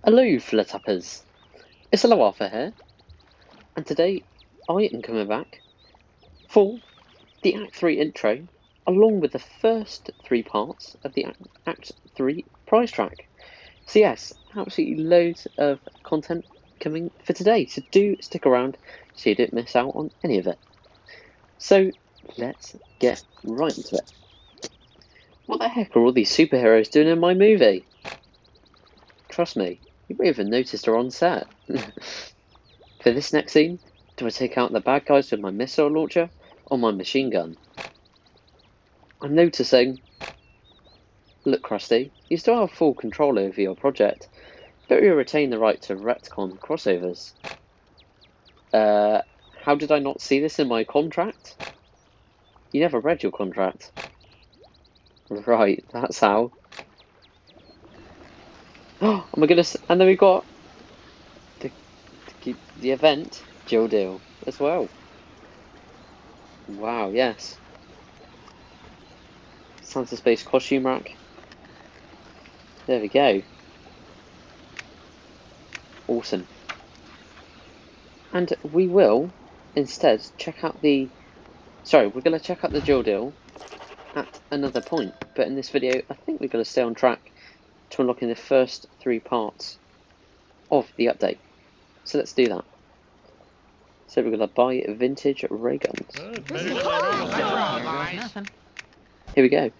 Hello, Fluttappers. It's ElloArfur here, and today I am coming back for the Act 3 intro, along with the first three parts of the Act 3 prize track. So yes, absolutely loads of content coming for today, so do stick around so you don't miss out on any of it. So let's get right into it. What the heck are all these superheroes doing in my movie? Trust me, you may have noticed her on set. For this next scene, do I take out the bad guys with my missile launcher or my machine gun? I'm noticing... Look, Krusty, you still have full control over your project, but you retain the right to retcon crossovers. How did I not see this in my contract? You never read your contract. Right, that's how. Oh my goodness, and then we've got the event, Jill Deal, as well. Wow, yes. Santa Space costume rack. There we go. Awesome. And we will instead check out the... Sorry, we're going to check out the Jill Deal at another point. But in this video, I think we're going to stay on track to unlocking the first three parts of the update. So let's do that. So we're going to buy vintage ray guns. Here we go.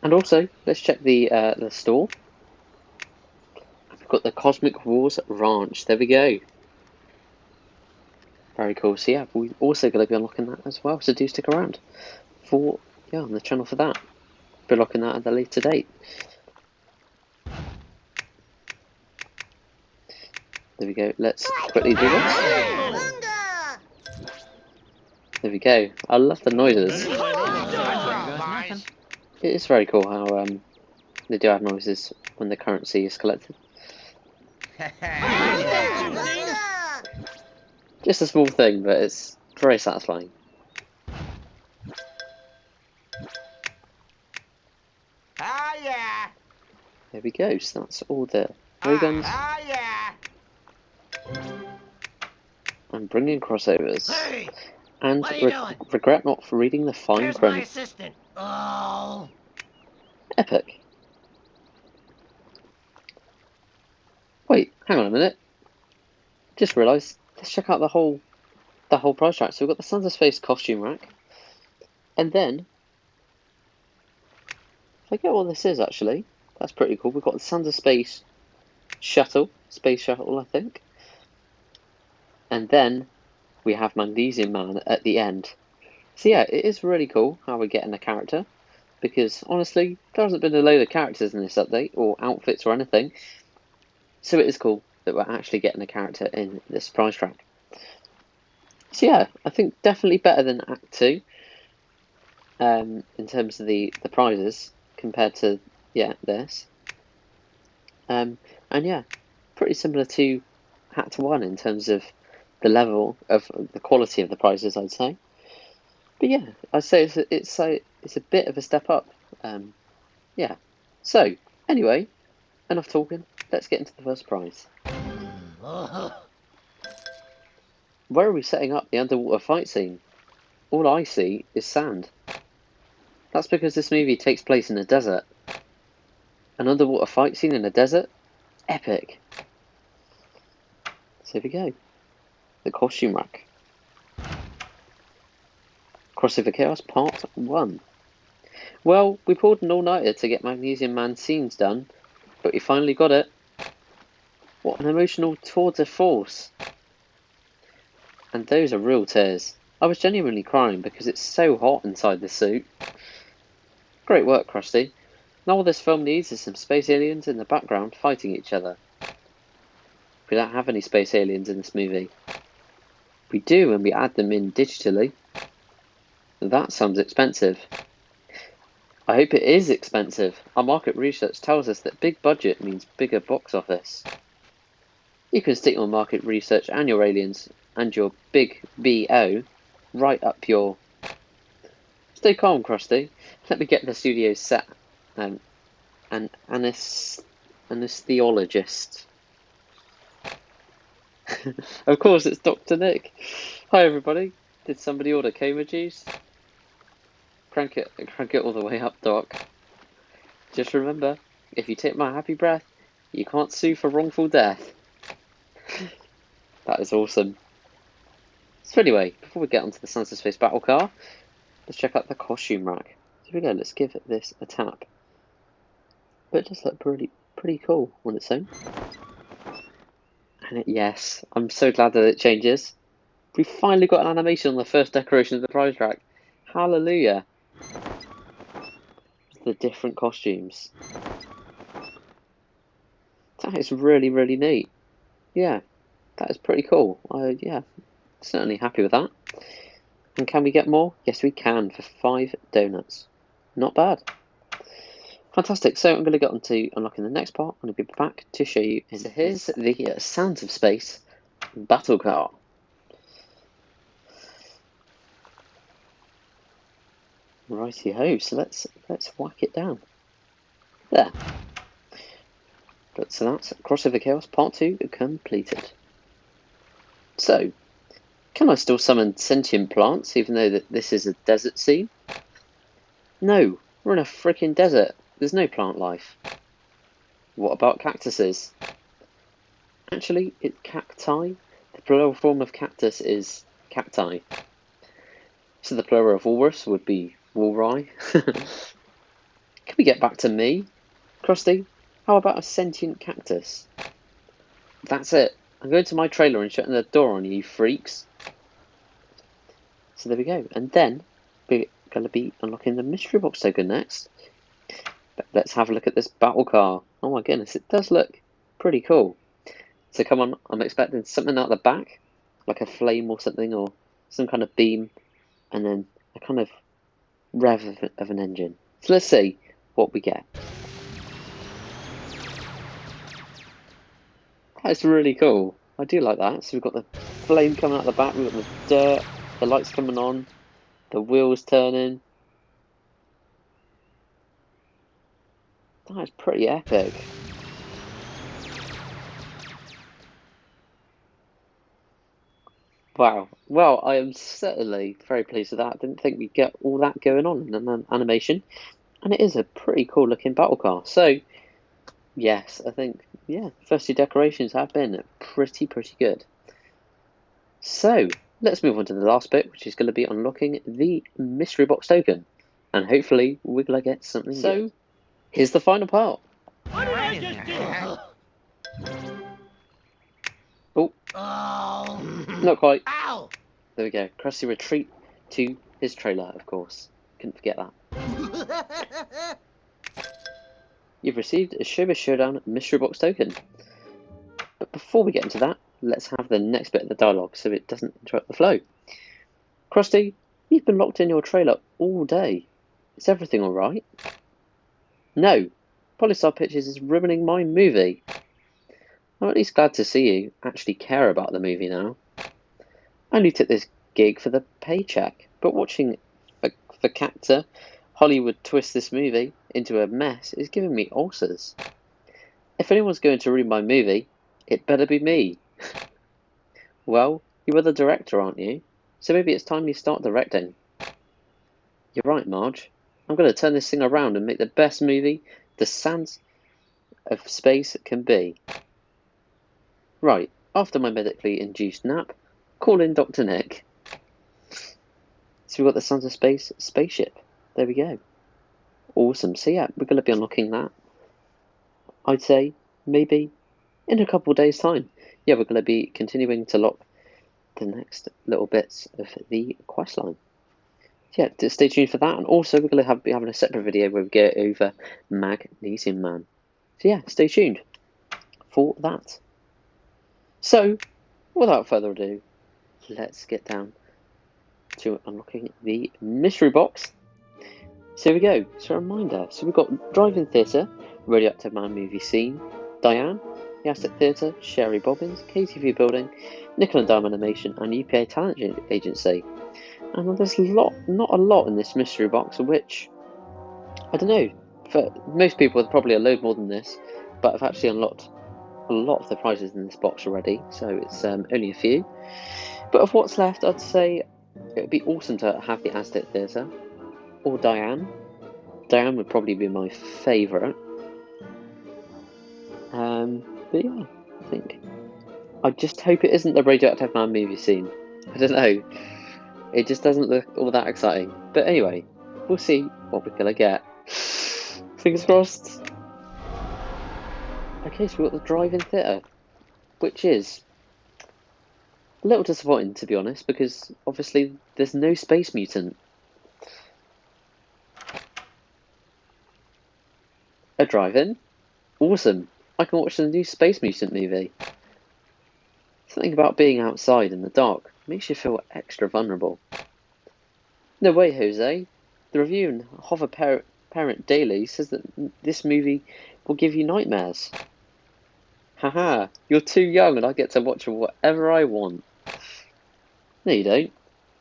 And also, let's check the store. We've got the Cosmic Wars Ranch. There we go. Very cool. So yeah, we're also going to be unlocking that as well. So do stick around for on the channel for that. Be unlocking that at a later date. There we go. Let's quickly do this. There we go. I love the noises. It is very cool how they do have noises when the currency is collected. Just a small thing, but it's very satisfying. There we go. So that's all the ray guns. I'm bringing crossovers. Hey, and regret not for reading the fine where's print. my assistant? Oh. Epic. Wait, hang on a minute. Just realised. Let's check out the whole price track. So we've got the Sons of Space costume rack, and then I forget what this is actually. That's pretty cool. We've got the Sons of Space shuttle, space shuttle, I think, and then we have Magnesium Man at the end. So yeah, it is really cool how we're getting a character, because honestly, there hasn't been a load of characters in this update, or outfits or anything. So it is cool that we're actually getting a character in this prize track. So yeah, I think definitely better than Act 2 in terms of the prizes compared to this. And yeah, pretty similar to Act 1 in terms of the level of the quality of the prizes, I'd say. But yeah, I'd say it's a bit of a step up. Yeah. So anyway, enough talking. Let's get into the first prize. Where are we setting up the underwater fight scene? All I see is sand. That's because this movie takes place in a desert. An underwater fight scene in a desert? Epic. So here we go. The costume rack. Crossover Chaos Part 1. Well, we pulled an all-nighter to get Magnesium Man scenes done, but we finally got it. What an emotional tour de force. And those are real tears. I was genuinely crying because it's so hot inside this suit. Great work, Krusty. Now all this film needs is some space aliens in the background fighting each other. We don't have any space aliens in this movie. We do when we add them in digitally. That sounds expensive. I hope it is expensive. Our market research tells us that big budget means bigger box office. You can stick your market research and your aliens and your big BO right up your... Stay calm, Krusty. Let me get the studio set an anesthesiologist. Of course, it's Dr. Nick. Hi, everybody. Did somebody order coma juice? Crank it all the way up, Doc. Just remember, if you take my happy breath, you can't sue for wrongful death. That is awesome. So anyway, before we get onto the Sons of Space battle car, let's check out the costume rack. Here we go, let's give this a tap. But it does look pretty cool on its own. And yes, I'm so glad that it changes. We finally got an animation on the first decoration of the prize rack. Hallelujah. The different costumes. That is really neat. Yeah, that is pretty cool. Yeah, certainly happy with that. And can we get more? Yes, we can for 5 donuts. Not bad. Fantastic. So I'm going to get on to unlocking the next part. I'm going to be back to show you. So here's the Sounds of Space battle car. Righty ho. So let's whack it down. There. But so that's Crossover Chaos Part 2 completed. So, can I still summon sentient plants even though this is a desert scene? No, we're in a freaking desert. There's no plant life. What about cactuses? Actually, it's cacti. The plural form of cactus is cacti. So the plural of walrus would be walrus. Can we get back to me? Krusty, how about a sentient cactus? That's it. I'm going to my trailer and shutting the door on you freaks. So there we go. And then we're going to be unlocking the mystery box token next. But let's have a look at this battle car. Oh my goodness, it does look pretty cool. So come on, I'm expecting something out the back, like a flame or something, or some kind of beam, and then a kind of rev of an engine. So let's see what we get. That's really cool. I do like that. So we've got the flame coming out the back, we've got the dirt, the lights coming on, the wheels turning. That is pretty epic. Wow. Well, I am certainly very pleased with that. I didn't think we'd get all that going on in an animation. And it is a pretty cool looking battle car. So, yes, I think, yeah, first 2 decorations have been pretty good. So, let's move on to the last bit, which is going to be unlocking the mystery box token. And hopefully, we're going to get something good. Here's the final part. What did I just do? Oh, not quite. Ow! There we go. Krusty retreat to his trailer, of course. Couldn't forget that. You've received a Showbiz Showdown mystery box token. But before we get into that, let's have the next bit of the dialogue so it doesn't interrupt the flow. Krusty, you've been locked in your trailer all day. Is everything alright? No. Polystar Pictures is ruining my movie. I'm at least glad to see you actually care about the movie now. I only took this gig for the paycheck, but watching for Cacta Hollywood twist this movie into a mess is giving me ulcers. If anyone's going to ruin my movie, it better be me. Well, you are the director, aren't you? So maybe it's time you start directing. You're right, Marge. I'm going to turn this thing around and make the best movie the Sands of Space can be. Right, after my medically induced nap, call in Dr. Nick. So we've got the Sons of Space spaceship. There we go. Awesome. So yeah, we're going to be unlocking that. I'd say maybe in a couple of days' time. Yeah, we're going to be continuing to lock the next little bits of the questline. Yeah, stay tuned for that. And also we're going to be having a separate video where we go over Magnesium Man. So yeah, stay tuned for that. So, without further ado, let's get down to unlocking the mystery box. So here we go. So a reminder. So we've got Drive-In Theatre, Radioactive Man Movie Scene, Diane, the Aztec Theatre, Sherry Bobbins, KTV Building, Nickel and Dime Animation, and UPA Talent Agency. And there's not a lot in this mystery box, which, I don't know, For most people, it's probably a load more than this, but I've actually unlocked a lot of the prizes in this box already, so it's only a few. But of what's left, I'd say it would be awesome to have the Aztec Theatre, or Diane. Diane would probably be my favourite. But yeah, I think. I just hope it isn't the Radioactive Man movie scene. I don't know. It just doesn't look all that exciting. But anyway, we'll see what we're gonna get. Fingers crossed. Okay, so we've got the drive-in theatre, which is a little disappointing, to be honest, because obviously there's no Space Mutant. A drive-in? Awesome. I can watch the new Space Mutant movie. Something about being outside in the dark makes you feel extra vulnerable. No way, Jose. The review in Hover Parent Daily says that this movie will give you nightmares. Haha, you're too young and I get to watch whatever I want. No, you don't.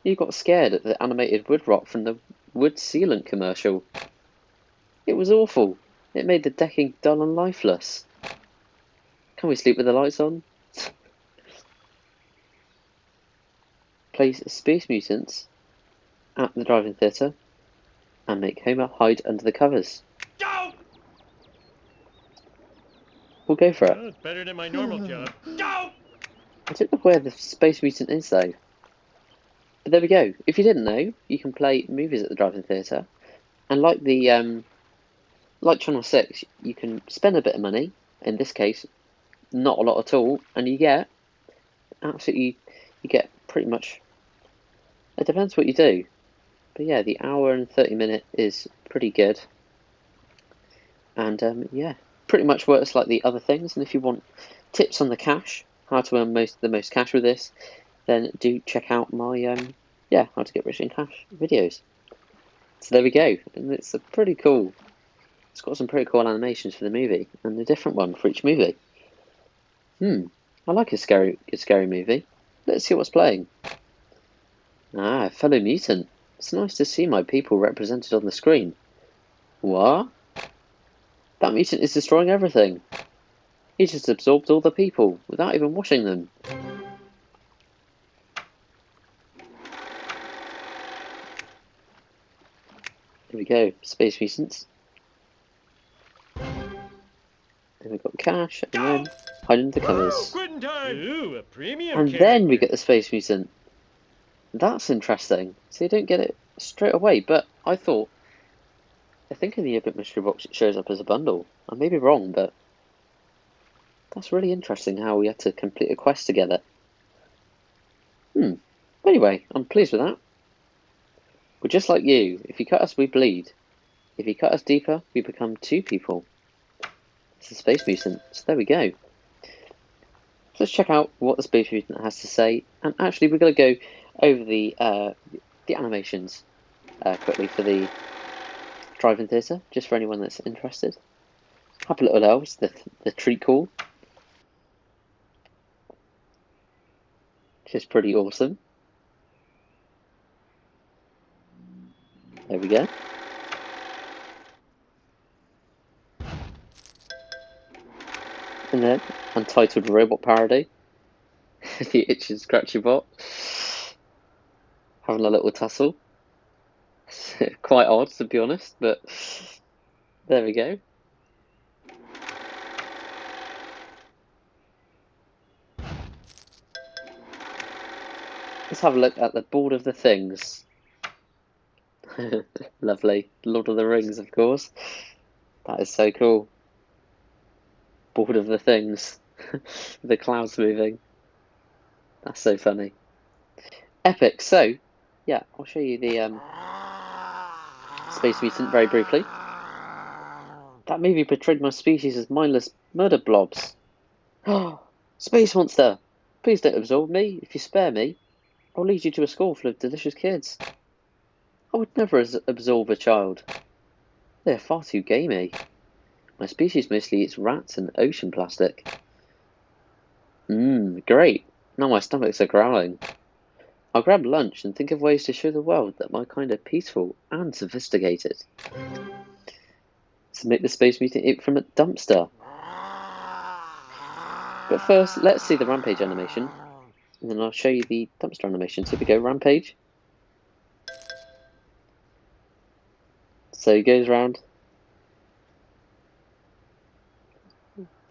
You got scared at the animated woodrock from the wood sealant commercial. It was awful. It made the decking dull and lifeless. Can we sleep with the lights on? Place Space Mutants at the drive-in theatre and make Homer hide under the covers. Go! We'll go for it. Well, it's better than my normal job. Go! I don't know where the Space Mutant is though. But there we go. If you didn't know, you can play movies at the drive-in theatre, and like the like Channel 6, you can spend a bit of money. In this case, not a lot at all, and you get absolutely, you get pretty much. It depends what you do, but yeah, the hour and 30-minute is pretty good, and yeah, pretty much works like the other things. And if you want tips on the cash, how to earn the most cash with this, then do check out my yeah, how to get rich in cash videos. So there we go, and it's a pretty cool. It's got some pretty cool animations for the movie, and a different one for each movie. I like a scary movie. Let's see what's playing. Ah, fellow mutant. It's nice to see my people represented on the screen. What? That mutant is destroying everything. He just absorbed all the people without even washing them. Here we go, Space Mutants. Then we've got Cash, and then hide under the covers. Quitting time! Ooh, a premium And character. then we get the Space Mutant. That's interesting. So you don't get it straight away, but I think in the Yearbook mystery box it shows up as a bundle. I may be wrong, but that's really interesting how we had to complete a quest together. Anyway, I'm pleased with that. We're just like you. If you cut us, we bleed. If you cut us deeper, we become two people. It's a Space Mutant, so there we go. So let's check out what the Space Mutant has to say, and actually we're going to go over the animations quickly for the drive-in theatre, just for anyone that's interested. Happy Little Elves, the treat call, which is pretty awesome. There we go. And then, Untitled Robot Parody. The Itchy and Scratchy Bot. Having a little tussle. Quite odd, to be honest, but there we go. Let's have a look at the Board of the Things. Lovely. Lord of the Rings, of course. That is so cool. Board of the Things. The clouds moving. That's so funny. Epic. So, yeah, I'll show you the Space Mutant very briefly. That movie portrayed my species as mindless murder blobs. Space monster! Please don't absorb me. If you spare me, I'll lead you to a school full of delicious kids. I would never absorb a child. They're far too gamey. My species mostly eats rats and ocean plastic. Great. Now my stomach's are growling. I'll grab lunch and think of ways to show the world that my kind are peaceful and sophisticated. to make the Space Mutant eat from a dumpster. But first, let's see the Rampage animation, and then I'll show you the dumpster animation. So if we go Rampage. So he goes around,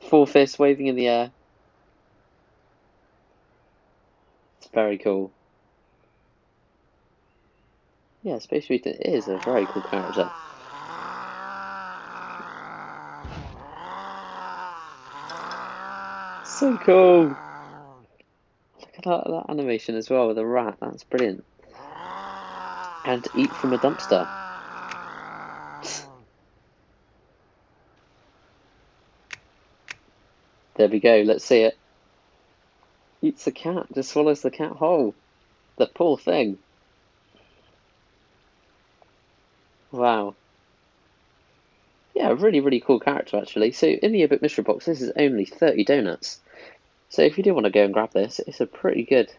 4 fists waving in the air. It's very cool. Yeah, Space Mutant is a very cool character. So cool! Look at that animation as well with the rat, that's brilliant. And eat from a dumpster. There we go, let's see it. Eats the cat, just swallows the cat whole. The poor thing. Wow. Yeah, a really, really cool character actually. So in the Yearbook mystery box, this is only 30 donuts. So if you do want to go and grab this, it's a pretty good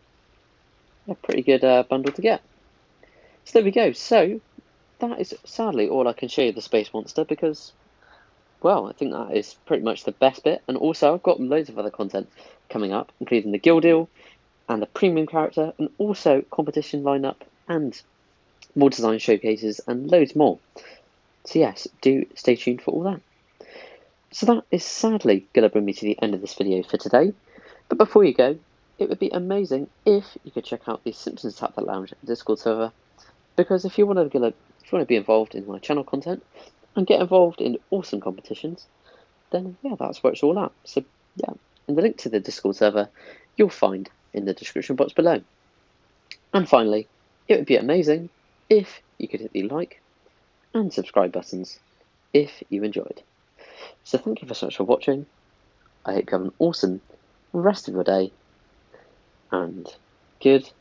bundle to get. So there we go. So that is sadly all I can show you the Space Monster because, well, I think that is pretty much the best bit. And also I've got loads of other content coming up, including the guild deal and the premium character, and also competition lineup and more design showcases and loads more. So yes, do stay tuned for all that. So that is sadly going to bring me to the end of this video for today. But before you go, it would be amazing if you could check out the Simpsons Tap That Lounge Discord server, because if you want to be involved in my channel content and get involved in awesome competitions, then yeah, that's where it's all at. So yeah, and the link to the Discord server you'll find in the description box below. And finally, it would be amazing if you could hit the like and subscribe buttons if you enjoyed. So thank you so much for watching. I hope you have an awesome rest of your day, and goodbye.